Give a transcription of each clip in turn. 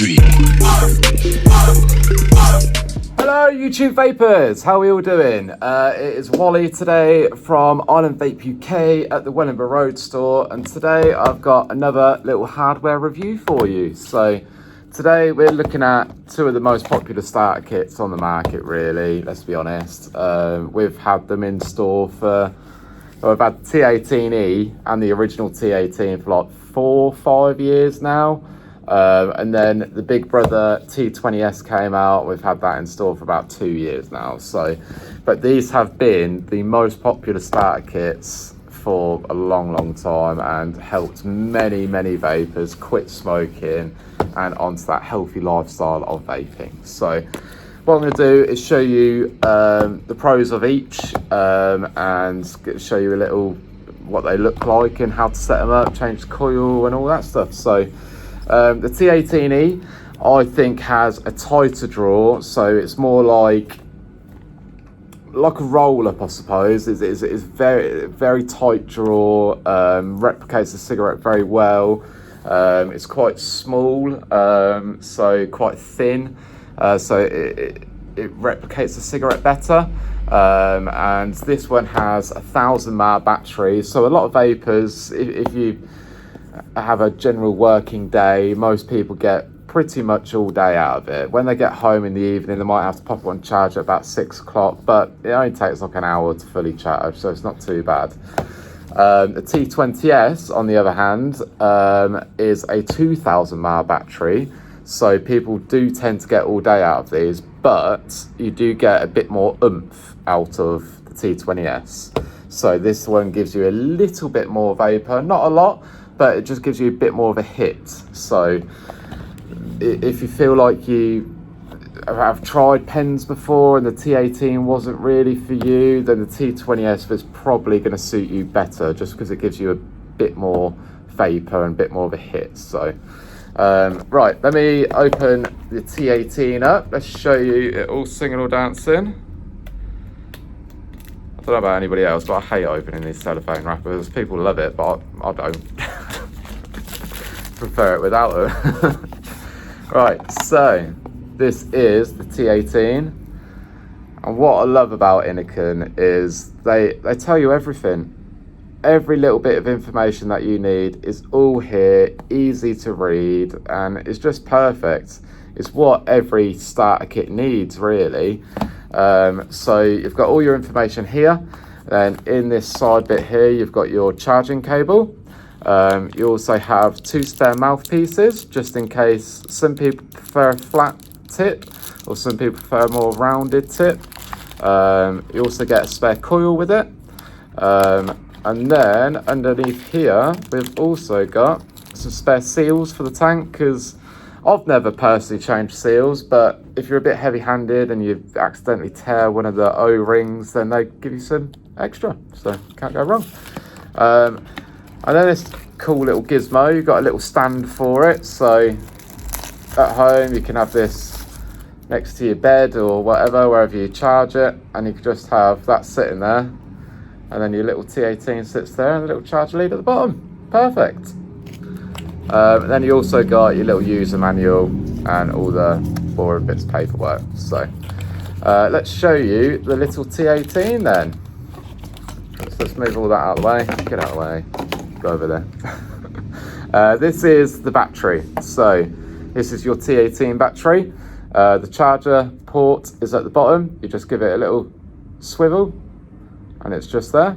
street. Hello YouTube vapers, how are we all doing? It is Wally today from Island Vape UK at the Wellingborough Road store, and today I've got another little hardware review for you. So today we're looking at two of the most popular starter kits on the market, really, let's be honest. We've had them in store for, we've had the T18e and the original T18 for like 4 or 5 years now. And then the big brother T20s came out. We've had that in store for about 2 years now. So, but these have been the most popular starter kits for a long time and helped many vapers quit smoking and onto that healthy lifestyle of vaping. So what I'm going to do is show you the pros of each and show you a little what they look like and how to set them up, change the coil and all that stuff. So the T18e, I think, has a tighter draw, so it's more like a roll-up, I suppose. It's very tight draw, replicates the cigarette very well. It's quite small, so quite thin, so it replicates the cigarette better. And this one has 1,000 mAh battery, so a lot of vapers, if you have a general working day, most people get pretty much all day out of it. When they get home in the evening, they might have to pop it on charge at about 6 o'clock, but it only takes like an hour to fully charge, so it's not too bad. The T20s, on the other hand, is a 2,000 mAh battery, so people do tend to get all day out of these, but you do get a bit more oomph out of the T20s. So this one gives you a little bit more vapor, not a lot, but it just gives you a bit more of a hit. So if you feel like you have tried pens before and the T18 wasn't really for you, then the T20s is probably going to suit you better, just because it gives you a bit more vapor and a bit more of a hit. So right, let me open the T18 up. Let's show you it all singing or dancing. I don't know about anybody else, but I hate opening these cellophane wrappers. People love it, but I don't. Prefer it without them. Right, so this is the T18, and what I love about Innokin is they tell you everything. Every little bit of information that you need is all here, easy to read, and it's just perfect. It's what every starter kit needs, really. So you've got all your information here. Then in this side bit here, you've got your charging cable. You also have 2 spare mouthpieces, just in case some people prefer a flat tip or some people prefer a more rounded tip. You also get a spare coil with it. And then underneath here, we've also got some spare seals for the tank, because I've never personally changed seals, but if you're a bit heavy-handed and you accidentally tear one of the O-rings, then they give you some extra, so can't go wrong. And then this cool little gizmo, you've got a little stand for it, so at home you can have this next to your bed or whatever, wherever you charge it, and you can just have that sitting there, and then your little T18 sits there and the little charger lead at the bottom. Perfect. Then you also got your little user manual and all the boring bits of paperwork. So let's show you the little T18 then. Let's move all that out of the way. Get out of the way. Go over there. This is the battery. So this is your T18 battery. The charger port is at the bottom. You just give it a little swivel and it's just there.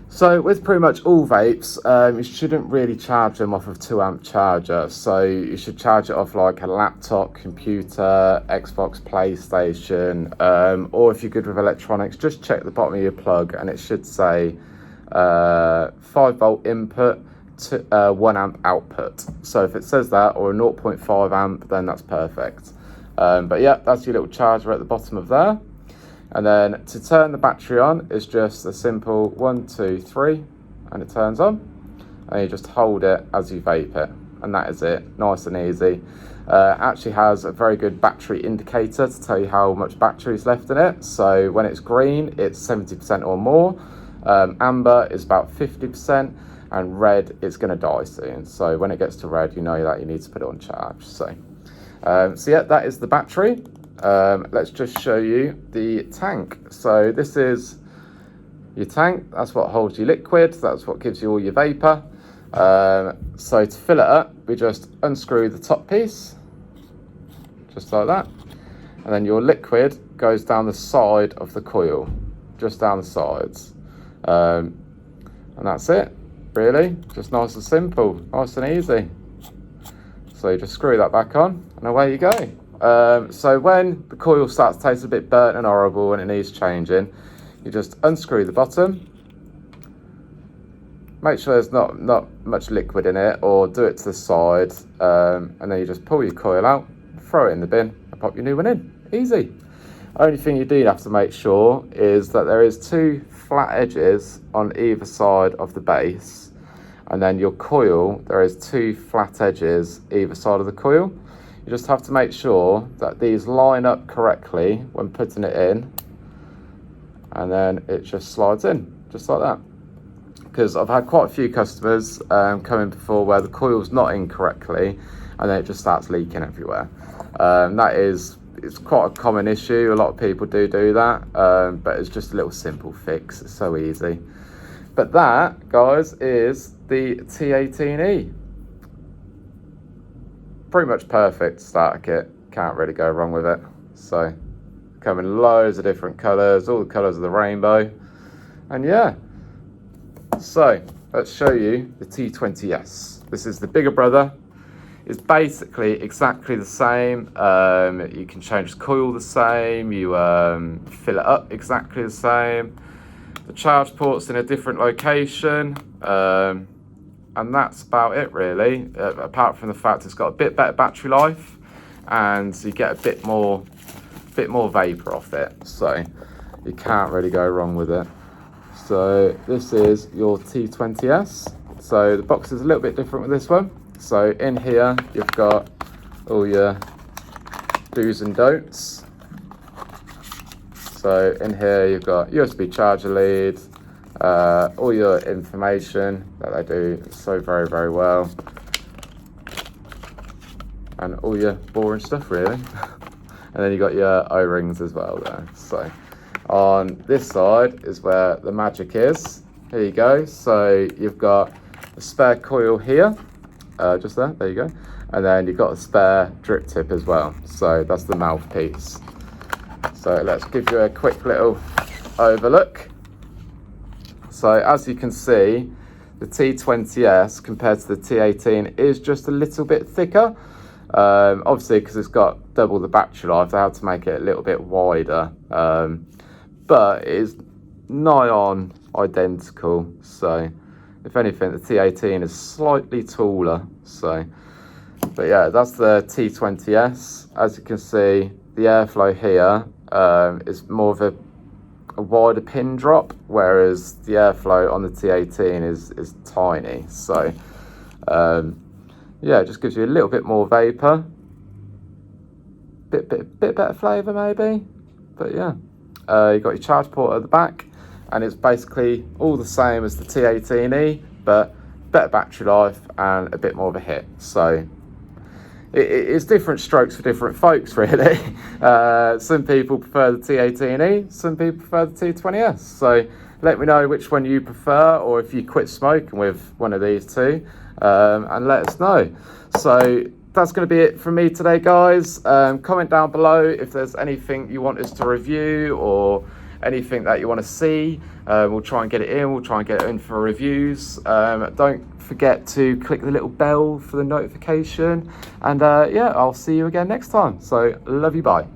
So with pretty much all vapes, you shouldn't really charge them off of 2 amp charger. So you should charge it off like a laptop, computer, Xbox, PlayStation, or if you're good with electronics, just check the bottom of your plug and it should say 5 volt input to 1 amp output. So if it says that, or a 0.5 amp, then that's perfect. But yeah, that's your little charger at the bottom of there. And then to turn the battery on is just a simple 1, 2, 3, and it turns on. And you just hold it as you vape it, and that is it. Nice and easy. Actually has a very good battery indicator to tell you how much battery is left in it. So when it's green, it's 70% or more. Amber is about 50%, and red is going to die soon. So when it gets to red, you know that you need to put it on charge. So So yeah, that is the battery. Let's just show you the tank. So this is your tank. That's what holds your liquid. That's what gives you all your vapor. So to fill it up, we just unscrew the top piece, just like that. And then your liquid goes down the side of the coil, just down the sides. And that's it, really. Just nice and simple, nice and easy. So you just screw that back on and away you go. So when the coil starts to taste a bit burnt and horrible and it needs changing, you just unscrew the bottom. Make sure there's not much liquid in it, or do it to the side, and then you just pull your coil out, throw it in the bin, and pop your new one in. Easy. Only thing you do have to make sure is that there is 2 flat edges on either side of the base, and then your coil, there is 2 flat edges either side of the coil. You just have to make sure that these line up correctly when putting it in, and then it just slides in, just like that. Because I've had quite a few customers come in before where the coil's not in correctly, and then it just starts leaking everywhere. It's quite a common issue. A lot of people do that, but it's just a little simple fix. It's so easy. But that, guys, is the T18e. Pretty much perfect starter kit. Can't really go wrong with it. So, come in loads of different colours, all the colours of the rainbow. And yeah. So, let's show you the T20s. This is the bigger brother. It's basically exactly the same. You can change the coil the same. You fill it up exactly the same. The charge port's in a different location. And that's about it, really. Apart from the fact it's got a bit better battery life, and you get a bit more vapor off it. So, you can't really go wrong with it. So this is your T20s. So the box is a little bit different with this one. So in here you've got all your do's and don'ts. So in here you've got USB charger lead, all your information that they do so very, very well, and all your boring stuff really. And then you've got your O-rings as well there. So on this side is where the magic is. Here you go. So you've got a spare coil here, just there you go. And then you've got a spare drip tip as well. So that's the mouthpiece. So let's give you a quick little overlook. So as you can see, the T20s compared to the T18 is just a little bit thicker. Obviously, because it's got double the battery life, they had to make it a little bit wider. But it is nigh on identical. So if anything, the T18 is slightly taller. So, but yeah, that's the T20s. As you can see, the airflow here is more of a wider pin drop, whereas the airflow on the T18 is tiny. So yeah, it just gives you a little bit more vapor, bit better flavour maybe. But yeah, you've got your charge port at the back, and it's basically all the same as the T18e, but better battery life and a bit more of a hit. So it's different strokes for different folks, really. Some people prefer the T18e, some people prefer the T20s. So let me know which one you prefer, or if you quit smoking with one of these two, and let us know. So that's going to be it from me today, guys. Comment down below if there's anything you want us to review or anything that you want to see. We'll try and get it in. We'll try and get it in for reviews. Don't forget to click the little bell for the notification. And yeah, I'll see you again next time. So love you, bye.